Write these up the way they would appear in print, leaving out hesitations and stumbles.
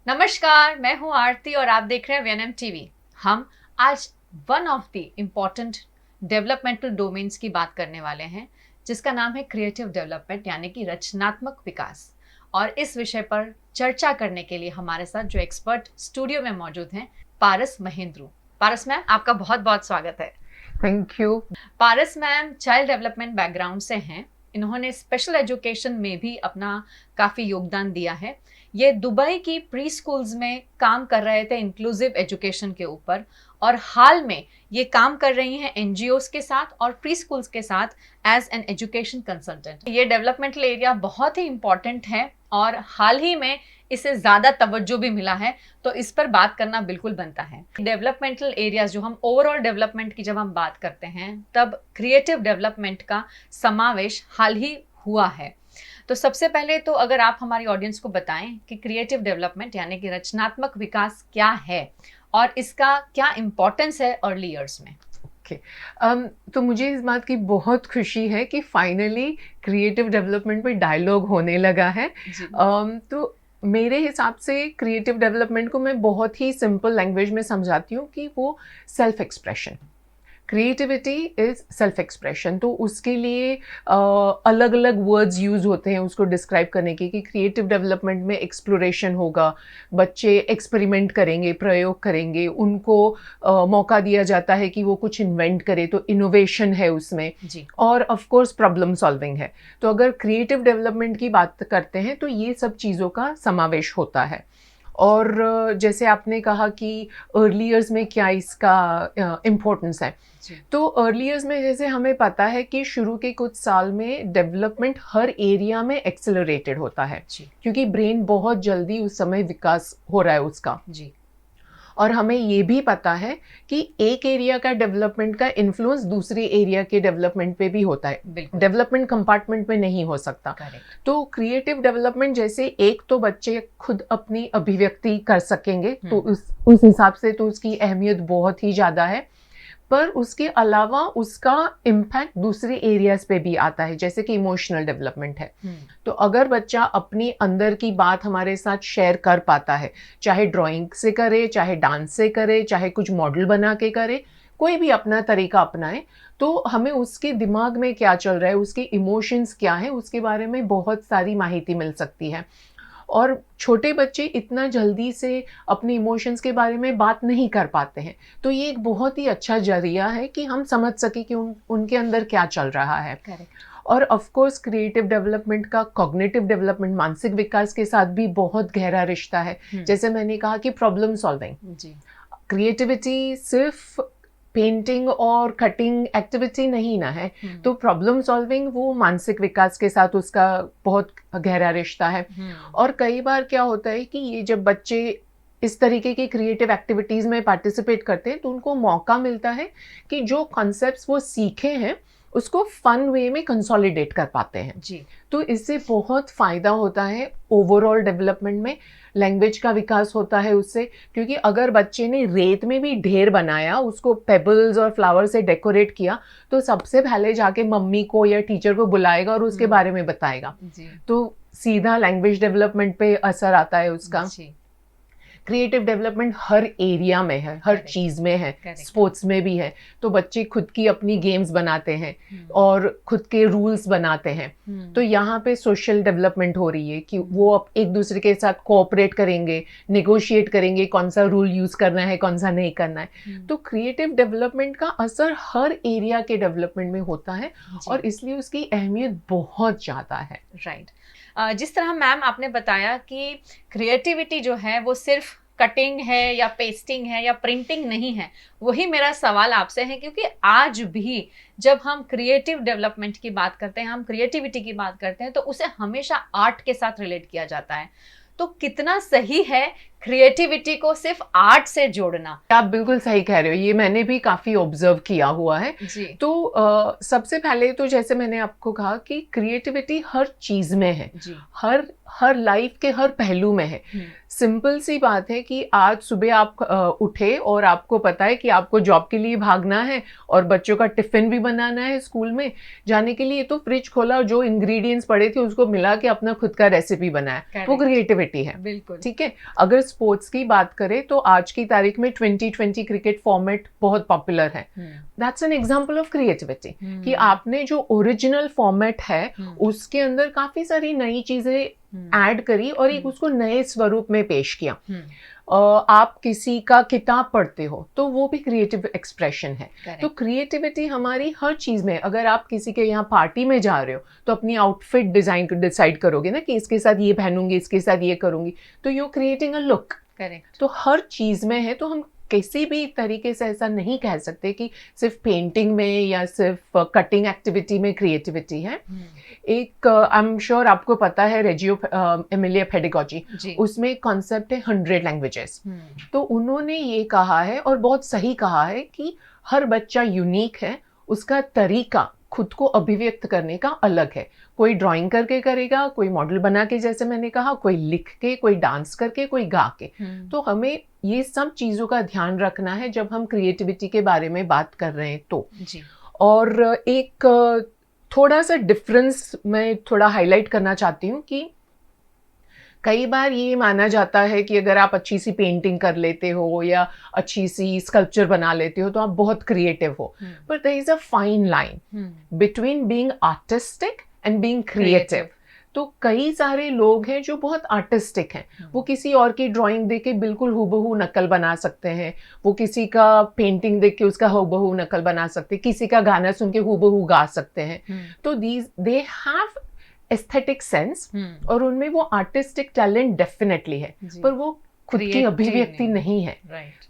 नमस्कार, मैं हूं आरती और आप देख रहे हैं वीएनएम टीवी। हम आज one of the important developmental domains की बात करने वाले हैं, जिसका नाम है क्रिएटिव डेवलपमेंट यानी कि रचनात्मक विकास। और इस विषय पर चर्चा करने के लिए हमारे साथ जो एक्सपर्ट स्टूडियो में मौजूद हैं, पारस महेंद्रू। पारस मैम, आपका बहुत बहुत स्वागत है। Thank you. Paras ma'am child development background से हैं। इन्होंने स्पेशल एजुकेशन में भी अपना काफ़ी योगदान दिया है। ये दुबई की प्री स्कूल्स में काम कर रहे थे इंक्लूसिव एजुकेशन के ऊपर, और हाल में ये काम कर रही हैं एनजीओस के साथ और प्री स्कूल्स के साथ एज एन एजुकेशन कंसल्टेंट। ये डेवलपमेंटल एरिया बहुत ही इम्पॉर्टेंट है और हाल ही में इसे ज़्यादा तवज्जो भी मिला है, तो इस पर बात करना बिल्कुल बनता है। डेवलपमेंटल एरियाज, जो हम ओवरऑल डेवलपमेंट की जब हम बात करते हैं, तब क्रिएटिव डेवलपमेंट का समावेश हाल ही हुआ है। तो सबसे पहले तो अगर आप हमारी ऑडियंस को बताएं कि क्रिएटिव डेवलपमेंट यानी कि रचनात्मक विकास क्या है और इसका क्या इम्पोर्टेंस है अर्ली ईयर्स में। ओके तो मुझे इस बात की बहुत खुशी है कि फाइनली क्रिएटिव डेवलपमेंट पे डायलॉग होने लगा है। तो मेरे हिसाब से क्रिएटिव डेवलपमेंट को मैं बहुत ही सिंपल लैंग्वेज में समझाती हूँ कि वो self expression, creativity is self expression. तो उसके लिए अलग अलग वर्ड्स यूज़ होते हैं उसको डिस्क्राइब करने के, कि क्रिएटिव डेवलपमेंट में एक्सप्लोरेशन होगा, बच्चे एक्सपेरिमेंट करेंगे, प्रयोग करेंगे, उनको मौका दिया जाता है कि वो कुछ इन्वेंट करे, तो इनोवेशन है उसमें जी। और ऑफ कोर्स प्रॉब्लम सॉल्विंग है। तो अगर क्रिएटिव डेवलपमेंट की बात करते हैं तो ये सब चीज़ों का समावेश होता है। और जैसे आपने कहा कि अर्ली ईयर्स में क्या इसका इम्पोर्टेंस है, तो अर्ली ईयर्स में जैसे हमें पता है कि शुरू के कुछ साल में डेवलपमेंट हर एरिया में एक्सेलरेटेड होता है, क्योंकि ब्रेन बहुत जल्दी उस समय विकास हो रहा है उसका। जी। और हमें ये भी पता है कि एक एरिया का डेवलपमेंट का इन्फ्लुएंस दूसरे एरिया के डेवलपमेंट पे भी होता है, डेवलपमेंट कंपार्टमेंट में नहीं हो सकता। तो क्रिएटिव डेवलपमेंट जैसे एक तो बच्चे खुद अपनी अभिव्यक्ति कर सकेंगे, तो उस हिसाब से तो उसकी अहमियत बहुत ही ज़्यादा है, पर उसके अलावा उसका इम्पैक्ट दूसरे एरियाज पे भी आता है, जैसे कि इमोशनल डेवलपमेंट है। तो अगर बच्चा अपनी अंदर की बात हमारे साथ शेयर कर पाता है, चाहे ड्राइंग से करे, चाहे डांस से करे, चाहे कुछ मॉडल बना के करे, कोई भी अपना तरीका अपनाए, तो हमें उसके दिमाग में क्या चल रहा है, उसके इमोशंस क्या है, उसके बारे में बहुत सारी माहिती मिल सकती है। और छोटे बच्चे इतना जल्दी से अपने इमोशंस के बारे में बात नहीं कर पाते हैं, तो ये एक बहुत ही अच्छा जरिया है कि हम समझ सके कि उनके अंदर क्या चल रहा है। और ऑफ कोर्स क्रिएटिव डेवलपमेंट का कॉग्निटिव डेवलपमेंट, मानसिक विकास के साथ भी बहुत गहरा रिश्ता है। जैसे मैंने कहा कि प्रॉब्लम सॉल्विंग, क्रिएटिविटी सिर्फ पेंटिंग और कटिंग एक्टिविटी नहीं ना है, तो प्रॉब्लम सॉल्विंग वो मानसिक विकास के साथ उसका बहुत गहरा रिश्ता है। और कई बार क्या होता है कि ये जब बच्चे इस तरीके की क्रिएटिव एक्टिविटीज़ में पार्टिसिपेट करते हैं, तो उनको मौका मिलता है कि जो कॉन्सेप्ट्स वो सीखे हैं उसको फन वे में कंसोलिडेट कर पाते हैं। जी। तो इससे बहुत फ़ायदा होता है ओवरऑल डेवलपमेंट में, लैंग्वेज का विकास होता है उससे, क्योंकि अगर बच्चे ने रेत में भी ढेर बनाया, उसको पेबल्स और फ्लावर से डेकोरेट किया, तो सबसे पहले जाके मम्मी को या टीचर को बुलाएगा और उसके बारे में बताएगा। तो सीधा लैंग्वेज डेवलपमेंट पे असर आता है उसका। क्रिएटिव डेवलपमेंट हर एरिया में है, हर चीज़ में है, स्पोर्ट्स में भी है। तो बच्चे खुद की अपनी गेम्स बनाते हैं और खुद के रूल्स बनाते हैं। तो यहाँ पे सोशल डेवलपमेंट हो रही है कि वो अब एक दूसरे के साथ कोऑपरेट करेंगे, नेगोशिएट करेंगे, कौन सा रूल यूज़ करना है, कौन सा नहीं करना है। तो क्रिएटिव डेवलपमेंट का असर हर एरिया के डेवलपमेंट में होता है और इसलिए उसकी अहमियत बहुत ज़्यादा है। राइट। जिस तरह मैम आपने बताया कि क्रिएटिविटी जो है वो सिर्फ कटिंग है या पेस्टिंग है या प्रिंटिंग नहीं है, वही मेरा सवाल आपसे है, क्योंकि आज भी जब हम क्रिएटिव डेवलपमेंट की बात करते हैं, हम क्रिएटिविटी की बात करते हैं, तो उसे हमेशा आर्ट के साथ रिलेट किया जाता है। तो कितना सही है क्रिएटिविटी को सिर्फ आर्ट से जोड़ना? आप बिल्कुल सही कह रहे हो, ये मैंने भी काफ़ी ऑब्जर्व किया हुआ है जी। तो सबसे पहले तो जैसे मैंने आपको कहा कि क्रिएटिविटी हर चीज़ में है, हर लाइफ के हर पहलू में है। सिंपल सी बात है कि आज सुबह आप उठे और आपको पता है कि आपको जॉब के लिए भागना है और बच्चों का टिफ़िन भी बनाना है स्कूल में जाने के लिए, तो फ्रिज खोला और जो इंग्रेडिएंट्स पड़े थे उसको मिला के अपना खुद का रेसिपी बनाया, वो क्रिएटिविटी है। बिल्कुल ठीक है। अगर स्पोर्ट्स की बात करें तो आज की तारीख में 2020 क्रिकेट फॉर्मेट बहुत पॉपुलर है. That's an example of creativity कि आपने जो ओरिजिनल फॉर्मेट है उसके अंदर काफी सारी नई चीजें ऐड करी और एक उसको नए स्वरूप में पेश किया. आप किसी का किताब पढ़ते हो तो वो भी क्रिएटिव एक्सप्रेशन है. तो क्रिएटिविटी हमारी हर चीज में, अगर आप किसी के यहाँ पार्टी में जा रहे हो तो अपनी आउटफिट डिसाइड करोगे ना कि इसके साथ ये पहनूंगी, इसके साथ ये करूंगी, तो you creating a look. Correct. तो हर चीज में है. तो हम किसी भी तरीके से ऐसा नहीं कह सकते कि सिर्फ पेंटिंग में या सिर्फ कटिंग एक्टिविटी में क्रिएटिविटी है. एक आई एम श्योर आपको पता है रेजियो एमिलिया पेडागोजी, उसमें एक कॉन्सेप्ट है 100 लैंग्वेजेस. तो उन्होंने ये कहा है और बहुत सही कहा है कि हर बच्चा यूनिक है, उसका तरीका खुद को अभिव्यक्त करने का अलग है. कोई ड्राइंग करके करेगा, कोई मॉडल बना के, जैसे मैंने कहा, कोई लिख के, कोई डांस करके, कोई गा के. तो हमें ये सब चीजों का ध्यान रखना है जब हम क्रिएटिविटी के बारे में बात कर रहे हैं तो. और एक थोड़ा सा डिफरेंस मैं थोड़ा हाईलाइट करना चाहती हूँ कि कई बार ये माना जाता है कि अगर आप अच्छी सी पेंटिंग कर लेते हो या अच्छी सी स्कल्पचर बना लेते हो तो आप बहुत क्रिएटिव हो. But there is a fine line between being artistic and being creative. तो कई सारे लोग हैं जो बहुत आर्टिस्टिक हैं, वो किसी और की ड्राइंग देख के बिल्कुल हूबहू नकल बना सकते हैं, वो किसी का पेंटिंग देख के उसका हूबहू नकल बना सकते हैं, किसी का गाना सुन के हूबहू गा सकते हैं. तो दे हैव एस्थेटिक सेंस और उनमें वो आर्टिस्टिक टैलेंट डेफिनेटली है, पर वो खुद की अभिव्यक्ति नहीं है.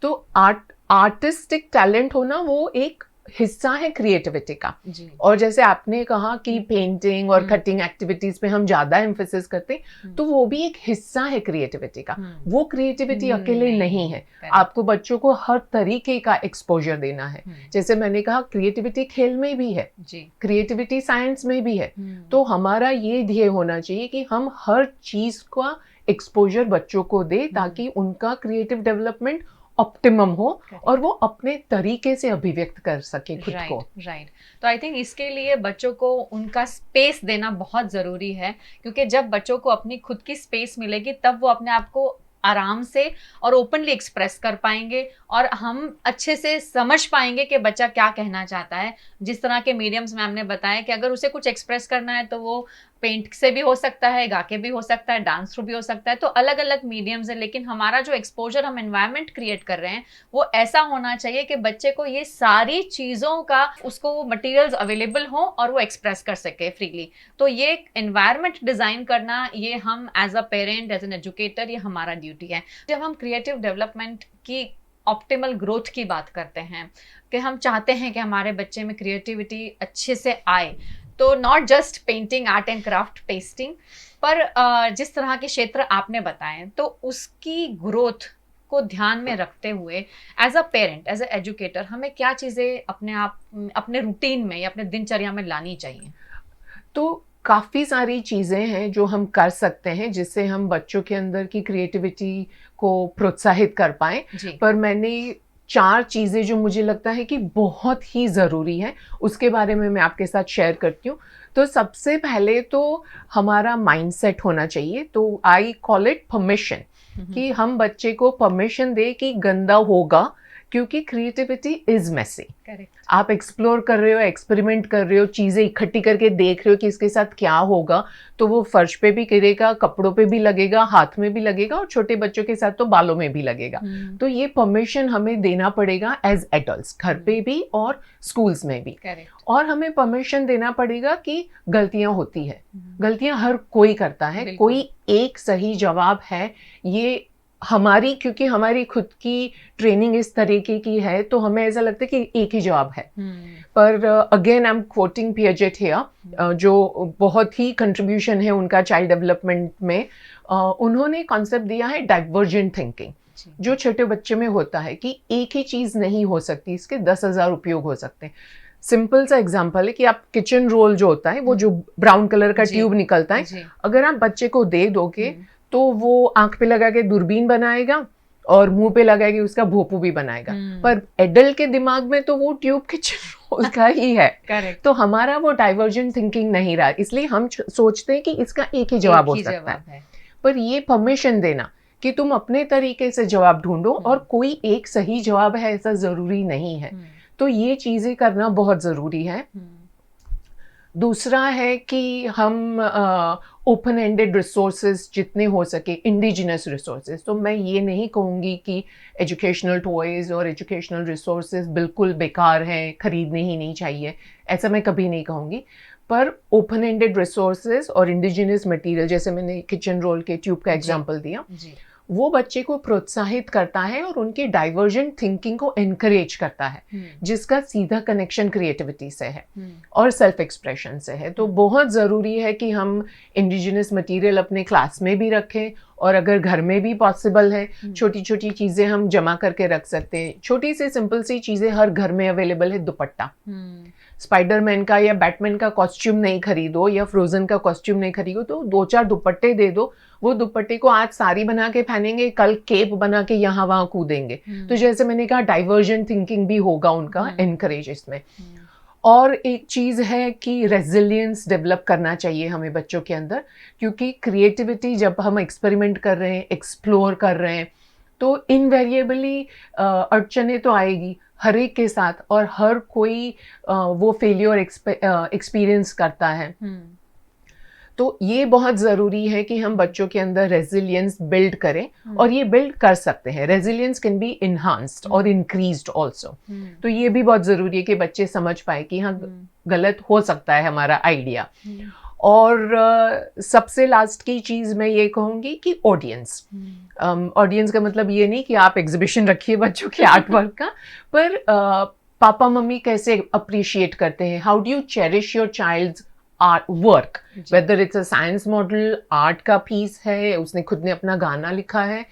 तो आर्टिस्टिक टैलेंट होना वो एक हिस्सा है क्रिएटिविटी का. और जैसे आपने कहा कि पेंटिंग और कटिंग एक्टिविटीज पे हम ज्यादा एम्फेसिस करते हैं, तो वो भी एक हिस्सा है क्रिएटिविटी का. वो क्रिएटिविटी अकेले नहीं है. आपको बच्चों को हर तरीके का एक्सपोजर देना है. जैसे मैंने कहा क्रिएटिविटी खेल में भी है, क्रिएटिविटी साइंस में भी है. तो हमारा ये ध्येय होना चाहिए कि हम हर चीज का एक्सपोजर बच्चों को दे ताकि उनका क्रिएटिव डेवलपमेंट ऑप्टिमम हो और वो अपने तरीके से अभिव्यक्त कर सके खुद को. राइट. तो आई थिंक इसके लिए बच्चों को उनका स्पेस देना बहुत ज़रूरी है, क्योंकि जब बच्चों को अपनी खुद की स्पेस मिलेगी तब वो अपने आप को आराम से और ओपनली एक्सप्रेस कर पाएंगे और हम अच्छे से समझ पाएंगे कि बच्चा क्या कहना चाहता है. जिस तरह के मीडियम्स में हमने बताया कि अगर उसे कुछ एक्सप्रेस करना है तो वो पेंट से भी हो सकता है, गा के भी हो सकता है, डांस थ्रू भी हो सकता है. तो अलग अलग मीडियम्स है, लेकिन हमारा जो एक्सपोजर हम एनवायरनमेंट क्रिएट कर रहे हैं वो ऐसा होना चाहिए कि बच्चे को ये सारी चीज़ों का उसको मटेरियल्स अवेलेबल हो और वो एक्सप्रेस कर सके फ्रीली. तो ये एनवायरनमेंट डिज़ाइन करना, ये हम as a parent, as an educator, ये हमारा ड्यूटी है. जब हम क्रिएटिव डेवलपमेंट की ऑप्टिमल ग्रोथ की बात करते हैं कि हम चाहते हैं कि हमारे बच्चे में क्रिएटिविटी अच्छे से आए, तो not just painting, art and craft, pasting, पर जिस तरह के क्षेत्र आपने बताए तो उसकी ग्रोथ को ध्यान में रखते हुए as a parent, as a educator, हमें क्या चीज़ें अपने रूटीन में या अपने दिनचर्या में लानी चाहिए? तो काफ़ी सारी चीज़ें हैं जो हम कर सकते हैं जिससे हम बच्चों के अंदर की क्रिएटिविटी को प्रोत्साहित कर पाएँ. पर मैंने 4 चीज़ें जो मुझे लगता है कि बहुत ही ज़रूरी है उसके बारे में मैं आपके साथ शेयर करती हूँ. तो सबसे पहले तो हमारा माइंडसेट होना चाहिए. तो आई कॉल इट परमिशन, कि हम बच्चे को परमिशन दे कि गंदा होगा, क्योंकि क्रिएटिविटी इज मेसी. आप एक्सप्लोर कर रहे हो, एक्सपेरिमेंट कर रहे हो, चीज़ें इकट्ठी करके देख रहे हो कि इसके साथ क्या होगा, तो वो फर्श पे भी गिरेगा, कपड़ों पे भी लगेगा, हाथ में भी लगेगा और छोटे बच्चों के साथ तो बालों में भी लगेगा. तो ये परमिशन हमें देना पड़ेगा एज एडल्ट्स, घर पे भी और स्कूल्स में भी. और हमें परमिशन देना पड़ेगा कि गलतियां होती है. गलतियां हर कोई करता है, कोई एक सही जवाब है ये हमारी, क्योंकि हमारी खुद की ट्रेनिंग इस तरीके की है तो हमें ऐसा लगता है कि एक ही जवाब है. पर again I am quoting Piaget here, जो बहुत ही कंट्रीब्यूशन है उनका चाइल्ड डेवलपमेंट में. उन्होंने कॉन्सेप्ट दिया है डाइवर्जेंट थिंकिंग, जो छोटे बच्चे में होता है कि एक ही चीज़ नहीं हो सकती, इसके 10,000 उपयोग हो सकते हैं. सिंपल सा एग्जांपल है कि आप किचन रोल जो होता है, वो जो ब्राउन कलर का ट्यूब निकलता है, अगर आप बच्चे को दे दोगे तो वो आंख पे लगा के दूरबीन बनाएगा और मुंह पे लगा के उसका भोपू भी बनाएगा. पर एडल्ट के दिमाग में तो वो ट्यूब किचन रोल का ही है. तो हमारा वो डाइवर्जेंट थिंकिंग नहीं रहा, इसलिए हम सोचते हैं कि इसका एक ही जवाब हो सकता है. पर ये परमिशन देना कि तुम अपने तरीके से जवाब ढूंढो और कोई एक सही जवाब है ऐसा ज़रूरी नहीं है। तो ये चीज़ें करना बहुत ज़रूरी है। दूसरा है कि हम ओपन एंडेड रिसोर्सेज जितने हो सके, इंडिजिनस रिसोर्सेज, तो मैं ये नहीं कहूँगी कि एजुकेशनल टॉयज़ और एजुकेशनल रिसोर्सेज बिल्कुल बेकार हैं, खरीदने ही नहीं चाहिए, ऐसा मैं कभी नहीं कहूँगी। पर ओपन एंडेड रिसोर्सेज और इंडिजिनस मटेरियल, जैसे मैंने किचन रोल के ट्यूब का एग्जांपल दिया, वो बच्चे को प्रोत्साहित करता है और उनकी डाइवर्जेंट थिंकिंग को एनकरेज करता है, जिसका सीधा कनेक्शन क्रिएटिविटी से है और सेल्फ एक्सप्रेशन से है। तो बहुत ज़रूरी है कि हम इंडिजिनस मटेरियल अपने क्लास में भी रखें, और अगर घर में भी पॉसिबल है, छोटी छोटी चीज़ें हम जमा करके रख सकते हैं। छोटी सी सिंपल सी चीज़ें हर घर में अवेलेबल है। दुपट्टा, स्पाइडरमैन का या बैटमैन का कॉस्ट्यूम नहीं खरीदो या फ्रोजन का कॉस्ट्यूम नहीं खरीदो, तो 2-4 दुपट्टे दे दो। वो दुपट्टे को आज साड़ी बना के पहनेंगे, कल केप बना के यहाँ वहाँ कूदेंगे। तो जैसे मैंने कहा, डाइवर्जेंट थिंकिंग भी होगा उनका एनकरेज इसमें। और एक चीज़ है कि रेजिलियंस डेवलप करना चाहिए हमें बच्चों के अंदर, क्योंकि क्रिएटिविटी जब हम एक्सपेरिमेंट कर रहे हैं, एक्सप्लोर कर रहे हैं, तो इनवेरिएबली अड़चने तो आएगी हर एक के साथ, और हर कोई वो फेलियर एक्सपीरियंस करता है। तो ये बहुत ज़रूरी है कि हम बच्चों के अंदर रेजिलियंस बिल्ड करें, और ये बिल्ड कर सकते हैं। रेजिलियंस कैन बी इन्हांस्ड और इंक्रीज्ड ऑल्सो। तो ये भी बहुत ज़रूरी है कि बच्चे समझ पाए कि हाँ, गलत हो सकता है हमारा आइडिया। और सबसे लास्ट की चीज़ मैं ये कहूँगी कि ऑडियंस का मतलब ये नहीं कि आप एग्जिबिशन रखिए बच्चों के आर्ट वर्क का, पर पापा मम्मी कैसे अप्रिशिएट करते हैं, how do you cherish your child's art work, whether it's a science model, art का पीस है, उसने खुद ने अपना गाना लिखा है,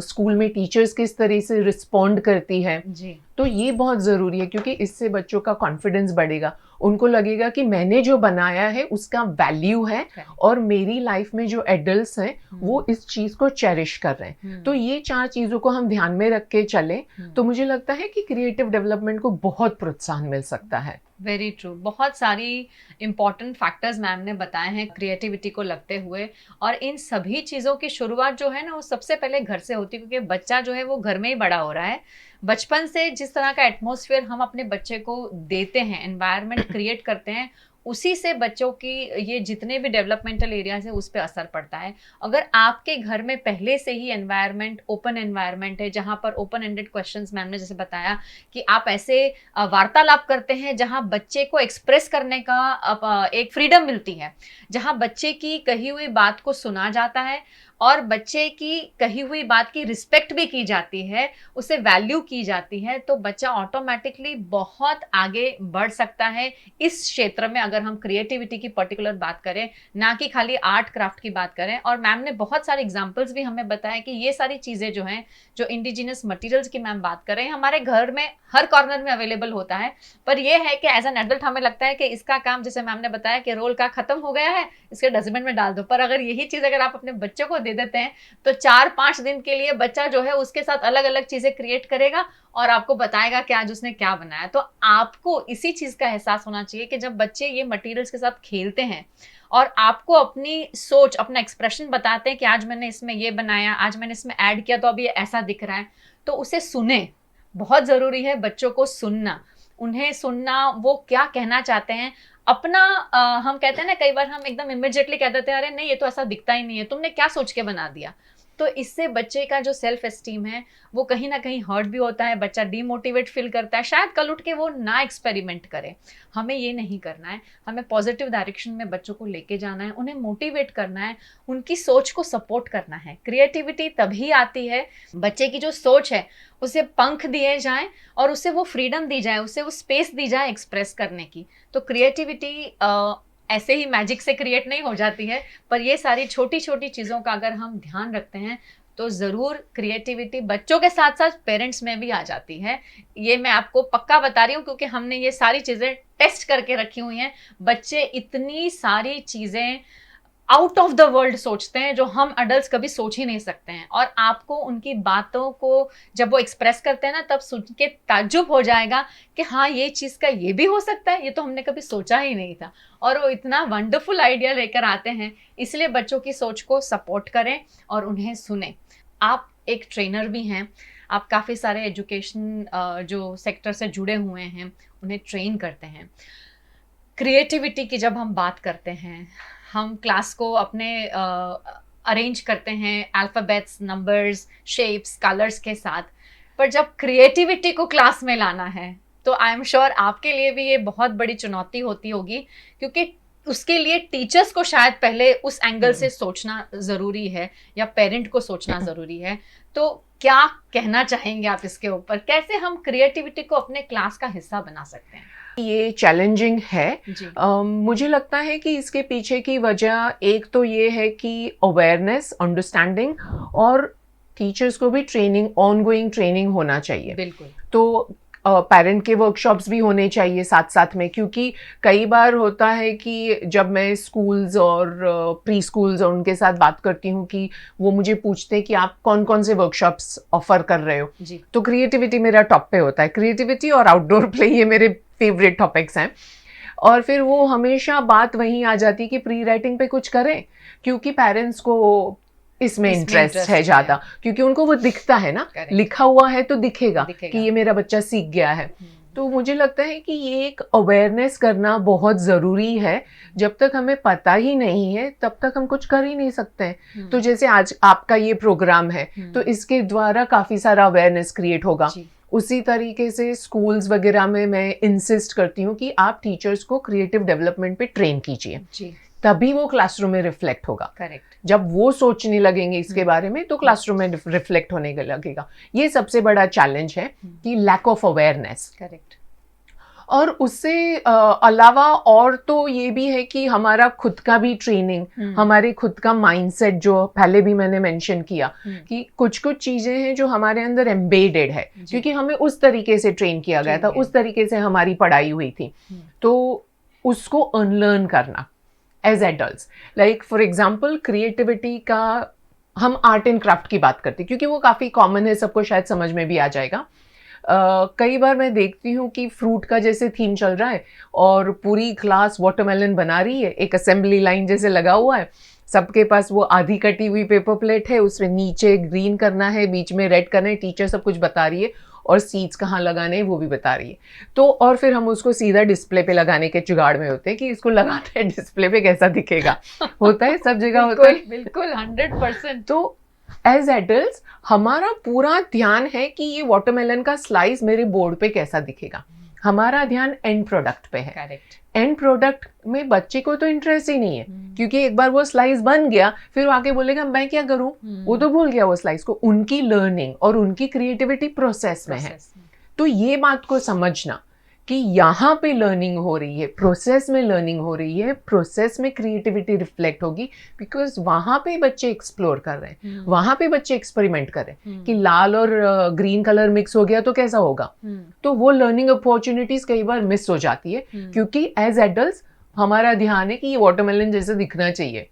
स्कूल में टीचर्स किस तरह से रिस्पॉन्ड करती है जी। तो ये बहुत ज़रूरी है, क्योंकि इससे बच्चों का कॉन्फिडेंस बढ़ेगा। उनको लगेगा कि मैंने जो बनाया है उसका वैल्यू है, और मेरी लाइफ में जो एडल्ट्स हैं वो इस चीज़ को चेरिश कर रहे हैं। तो ये 4 चीज़ों को हम ध्यान में रख के चलें, तो मुझे लगता है कि क्रिएटिव डेवलपमेंट को बहुत प्रोत्साहन मिल सकता है। Very true. बहुत सारी इंपॉर्टेंट फैक्टर्स मैम ने बताए हैं क्रिएटिविटी को लगते हुए, और इन सभी चीज़ों की शुरुआत जो है ना, वो सबसे पहले घर से होती है, क्योंकि बच्चा जो है वो घर में ही बड़ा हो रहा है। बचपन से जिस तरह का एटमॉस्फेयर हम अपने बच्चे को देते हैं, एनवायरनमेंट क्रिएट करते हैं, उसी से बच्चों की ये जितने भी डेवलपमेंटल एरियाज है उस पर असर पड़ता है। अगर आपके घर में पहले से ही एनवायरनमेंट ओपन एनवायरनमेंट है, जहाँ पर ओपन एंडेड क्वेश्चंस, मैम ने जैसे बताया कि आप ऐसे वार्तालाप करते हैं जहाँ बच्चे को एक्सप्रेस करने का एक फ्रीडम मिलती है, जहाँ बच्चे की कही हुई बात को सुना जाता है और बच्चे की कही हुई बात की रिस्पेक्ट भी की जाती है, उसे वैल्यू की जाती है, तो बच्चा ऑटोमेटिकली बहुत आगे बढ़ सकता है इस क्षेत्र में। अगर हम क्रिएटिविटी की पर्टिकुलर बात करें, ना कि खाली आर्ट क्राफ्ट की बात करें। और मैम ने बहुत सारे एग्जांपल्स भी हमें बताया कि ये सारी चीज़ें जो हैं, जो इंडिजिनस मटेरियल्स की मैम बात कर रहे हैं, हमारे घर में हर कॉर्नर में अवेलेबल होता है। पर यह है कि एज एन एडल्ट हमें लगता है कि इसका काम, जैसे मैम ने बताया कि रोल का खत्म हो गया है, इसके डस्टबिन में डाल दो। पर अगर यही चीज़ अगर आप अपने बच्चों को दे देते हैं, तो 4-5 दिन के लिए बच्चा जो है उसके साथ अलग अलग चीज़ें क्रिएट करेगा और आपको बताएगा कि आज उसने क्या बनाया। तो आपको इसी चीज़ का एहसास होना चाहिए कि जब बच्चे ये मटेरियल्स के साथ खेलते हैं और आपको अपनी सोच, अपना एक्सप्रेशन बताते हैं कि आज मैंने इसमें ये बनाया, आज मैंने इसमें ऐड किया, तो अब ये ऐसा दिख रहा है, तो उसे सुने। बहुत ज़रूरी है बच्चों को सुनना, उन्हें सुनना, वो क्या कहना चाहते हैं। अपना हम कहते हैं ना, कई बार हम एकदम इमिडिएटली कह देते हैं, अरे नहीं ये तो ऐसा दिखता ही नहीं है, तुमने क्या सोच के बना दिया। तो इससे बच्चे का जो सेल्फ एस्टीम है वो कहीं ना कहीं हर्ट भी होता है, बच्चा डीमोटिवेट फील करता है, शायद कल उठ के वो ना एक्सपेरिमेंट करे। हमें ये नहीं करना है, हमें पॉजिटिव डायरेक्शन में बच्चों को लेके जाना है, उन्हें मोटिवेट करना है, उनकी सोच को सपोर्ट करना है। क्रिएटिविटी तभी आती है, बच्चे की जो सोच है उसे पंख दिए जाएं और उसे वो फ्रीडम दी जाए, उसे वो स्पेस दी जाए एक्सप्रेस करने की। तो क्रिएटिविटी ऐसे ही मैजिक से क्रिएट नहीं हो जाती है, पर ये सारी छोटी छोटी चीज़ों का अगर हम ध्यान रखते हैं तो ज़रूर क्रिएटिविटी बच्चों के साथ साथ पेरेंट्स में भी आ जाती है। ये मैं आपको पक्का बता रही हूँ, क्योंकि हमने ये सारी चीज़ें टेस्ट करके रखी हुई हैं। बच्चे इतनी सारी चीज़ें आउट ऑफ द वर्ल्ड सोचते हैं जो हम अडल्ट कभी सोच ही नहीं सकते हैं, और आपको उनकी बातों को जब वो एक्सप्रेस करते हैं ना, तब सुन के ताज्जुब हो जाएगा कि हाँ, ये चीज़ का ये भी हो सकता है, ये तो हमने कभी सोचा ही नहीं था। और वो इतना वंडरफुल आइडिया लेकर आते हैं। इसलिए बच्चों की सोच को सपोर्ट करें और उन्हें सुने। आप एक ट्रेनर भी हैं, आप काफ़ी सारे एजुकेशन जो सेक्टर से जुड़े हुए हैं उन्हें ट्रेन करते हैं। क्रिएटिविटी की जब हम बात करते हैं, हम क्लास को अपने अरेंज करते हैं अल्फ़ाबेट्स, नंबर्स, शेप्स, कलर्स के साथ, पर जब क्रिएटिविटी को क्लास में लाना है तो आई एम श्योर आपके लिए भी ये बहुत बड़ी चुनौती होती होगी, क्योंकि उसके लिए टीचर्स को शायद पहले उस एंगल से सोचना ज़रूरी है या पेरेंट को सोचना ज़रूरी है। तो क्या कहना चाहेंगे आप इसके ऊपर, कैसे हम क्रिएटिविटी को अपने क्लास का हिस्सा बना सकते हैं? ये चैलेंजिंग है। मुझे लगता है कि इसके पीछे की वजह एक तो ये है कि अवेयरनेस, अंडरस्टैंडिंग, और टीचर्स को भी ट्रेनिंग, ऑनगोइंग ट्रेनिंग होना चाहिए। बिल्कुल। तो पेरेंट के वर्कशॉप्स भी होने चाहिए साथ साथ में, क्योंकि कई बार होता है कि जब मैं स्कूल्स और प्री स्कूल्स और उनके साथ बात करती हूँ कि वो मुझे पूछते हैं कि आप कौन कौन से वर्कशॉप्स ऑफर कर रहे हो जी। तो क्रिएटिविटी मेरा टॉप पे होता है। क्रिएटिविटी और आउटडोर प्ले ये मेरे फेवरेट टॉपिक्स हैं। और फिर वो हमेशा बात वहीं आ जाती है कि प्री राइटिंग पे कुछ करें, क्योंकि पेरेंट्स को इसमें इंटरेस्ट है ज़्यादा, क्योंकि उनको वो दिखता है ना, लिखा हुआ है तो दिखेगा कि ये मेरा बच्चा सीख गया है। तो मुझे लगता है कि ये एक अवेयरनेस करना बहुत ज़रूरी है। जब तक हमें पता ही नहीं है तब तक हम कुछ कर ही नहीं सकते हैं। तो जैसे आज आपका ये प्रोग्राम है तो इसके द्वारा काफ़ी सारा अवेयरनेस क्रिएट होगा। उसी तरीके से स्कूल्स वगैरह में मैं इंसिस्ट करती हूँ कि आप टीचर्स को क्रिएटिव डेवलपमेंट पे ट्रेन कीजिए, तभी वो क्लासरूम में रिफ्लेक्ट होगा। करेक्ट। जब वो सोचने लगेंगे इसके बारे में तो क्लासरूम में रिफ्लेक्ट होने लगेगा। ये सबसे बड़ा चैलेंज है कि लैक ऑफ अवेयरनेस। करेक्ट। और उससे अलावा और तो ये भी है कि हमारा खुद का भी ट्रेनिंग, हमारे खुद का माइंडसेट, जो पहले भी मैंने मेंशन किया कि कुछ कुछ चीजें हैं जो हमारे अंदर एम्बेडेड है, क्योंकि हमें उस तरीके से ट्रेन किया गया था, उस तरीके से हमारी पढ़ाई हुई थी। तो उसको अनलर्न करना as adults, like for example creativity का हम आर्ट एंड क्राफ्ट की बात करते हैं क्योंकि वो काफ़ी कॉमन है, सबको शायद समझ में भी आ जाएगा। कई बार मैं देखती हूँ कि फ्रूट का जैसे थीम चल रहा है और पूरी क्लास वाटरमेलन बना रही है, एक असेंबली लाइन जैसे लगा हुआ है, सबके पास वो आधी कटी हुई पेपर प्लेट है, उसमें नीचे ग्रीन करना है, बीच में रेड करना है, टीचर सब कुछ बता रही है और सीड्स कहाँ लगाने हैं वो भी बता रही है। तो और फिर हम उसको सीधा डिस्प्ले पे लगाने के जुगाड़ में होते हैं कि इसको लगाते हैं डिस्प्ले पे कैसा दिखेगा। होता है, सब जगह होता है। बिल्कुल 100%। तो एज एडल्ट्स हमारा पूरा ध्यान है कि ये वाटरमेलन का स्लाइस मेरे बोर्ड पे कैसा दिखेगा, हमारा ध्यान एंड प्रोडक्ट पे है। करेक्ट। एंड प्रोडक्ट में बच्चे को तो इंटरेस्ट ही नहीं है, क्योंकि एक बार वो स्लाइस बन गया फिर वो आके बोलेगा मैं क्या करूं, वो तो भूल गया वो स्लाइस को। उनकी लर्निंग और उनकी क्रिएटिविटी प्रोसेस में है। तो ये बात को समझना कि यहाँ पे लर्निंग हो रही है, प्रोसेस में लर्निंग हो रही है, प्रोसेस में क्रिएटिविटी रिफ्लेक्ट होगी, बिकॉज वहाँ पे बच्चे एक्सप्लोर कर रहे हैं, वहाँ पे बच्चे एक्सपेरिमेंट कर रहे हैं कि लाल और ग्रीन कलर मिक्स हो गया तो कैसा होगा। तो वो लर्निंग अपॉर्चुनिटीज कई बार मिस हो जाती है, क्योंकि एज एडल्ट्स हमारा ध्यान है कि ये वाटरमेलन जैसे दिखना चाहिए।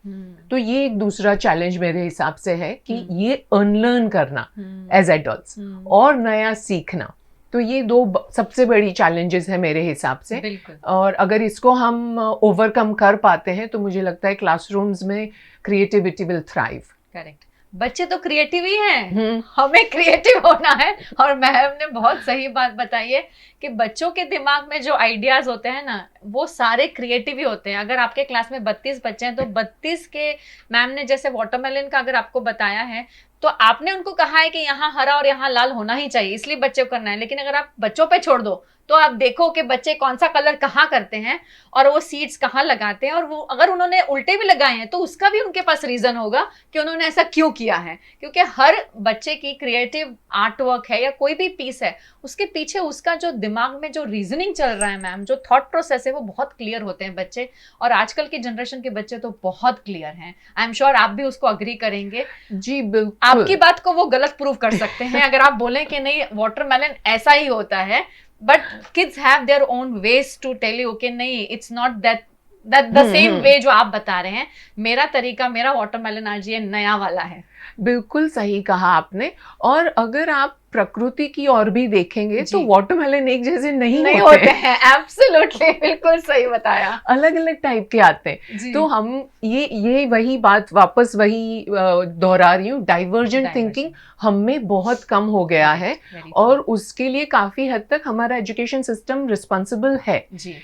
तो ये एक दूसरा चैलेंज मेरे हिसाब से है कि ये अनलर्न करना एज एडल्ट्स और नया सीखना। तो ये दो सबसे बड़ी चैलेंजेस है मेरे हिसाब से। और अगर इसको हम ओवरकम कर पाते हैं तो मुझे लगता है क्लासरूम्स में क्रिएटिविटी विल थ्राइव। करेक्ट। बच्चे तो क्रिएटिव ही हैं, हमें क्रिएटिव होना है। और मैम ने बहुत सही बात बताई है कि बच्चों के दिमाग में जो आइडियाज होते हैं ना वो सारे क्रिएटिव ही होते हैं। अगर आपके क्लास में 32 बच्चे हैं तो 32 के, मैम ने जैसे वाटरमेलन का अगर आपको बताया है तो आपने उनको कहा है कि यहाँ हरा और यहाँ लाल होना ही चाहिए, इसलिए बच्चे को करना है। लेकिन अगर आप बच्चों पे छोड़ दो तो आप देखो कि बच्चे कौन सा कलर कहाँ करते हैं और वो सीड्स कहाँ लगाते हैं, और वो अगर उन्होंने उल्टे भी लगाए हैं तो उसका भी उनके पास रीजन होगा कि उन्होंने ऐसा क्यों किया है। क्योंकि हर बच्चे की क्रिएटिव आर्ट वर्क है या कोई भी पीस है, उसके पीछे उसका जो दिमाग में जो रीजनिंग चल रहा है मैम, जो थॉट प्रोसेस है, वो बहुत क्लियर होते हैं बच्चे। और आजकल की जनरेशन के बच्चे तो बहुत क्लियर हैं। आई एम श्योर आप भी उसको अग्री करेंगे। जी बिल्कुल, आपकी बात को वो गलत प्रूव कर सकते हैं अगर आप बोलें कि नहीं वाटरमेलन ऐसा ही होता है, but kids have their own ways to tell you कि नहीं, it's not that the same way जो आप बता रहे हैं। मेरा तरीका, मेरा वाटरमेलन आज ये नया वाला है। बिल्कुल सही कहा आपने। और अगर आप प्रकृति की ओर भी देखेंगे तो वाटरमेलन एक जैसे नहीं होते हैं। एब्सोल्युटली, बिल्कुल सही बताया, अलग अलग टाइप के आते हैं। तो हम ये वही बात वापस वही दोहरा रही हूँ, डाइवर्जेंट थिंकिंग हम में बहुत कम हो गया है और उसके लिए काफी हद तक हमारा एजुकेशन सिस्टम रिस्पॉन्सिबल है जी।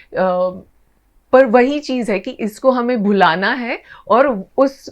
पर वही चीज है कि इसको हमें भुलाना है और उस